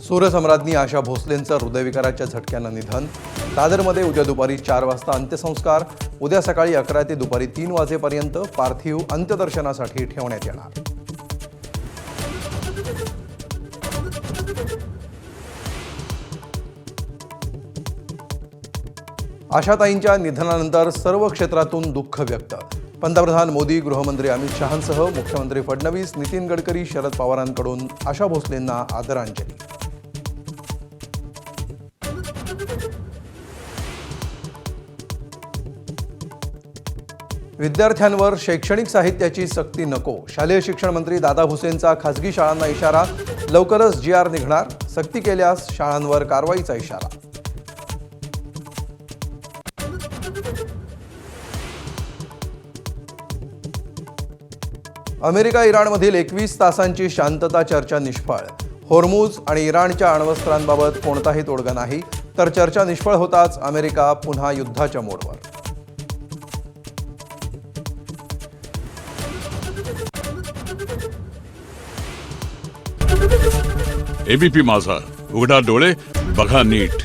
सूरसम्राज्ञी आशा भोसलेंचं हृदयविकाराच्या झटक्यानं निधन। दादरमध्ये उद्या दुपारी 4 वाजता अंत्यसंस्कार। उद्या सकाळी 11 ते दुपारी 3 वाजेपर्यंत पार्थिव अंत्यदर्शनासाठी ठेवण्यात येणार। आशाताईंच्या निधनानंतर सर्व क्षेत्रातून दुःख व्यक्त। पंतप्रधान मोदी, गृहमंत्री अमित शहांसह मुख्यमंत्री फडणवीस, नितीन गडकरी, शरद पवारांकडून आशा भोसलेंना आदरांजली। विद्यार्थ्यांवर शैक्षणिक साहित्याची सक्ती नको। शालेय शिक्षण मंत्री दादा भुसेंचा खासगी शाळांना इशारा। लवकरच GR निघणार, सक्ती केल्यास शाळांवर कारवाईचा इशारा। अमेरिका इराणमधील 21 तासांची शांतता चर्चा निष्फळ। होर्मुझ आणि इराणच्या अण्वस्त्रांबाबत कोणताही तोडगा नाही, तर चर्चा निष्फळ होताच अमेरिका पुन्हा युद्धाच्या मोडवर। ABP माझा, उघडा डोळे बघा नीट।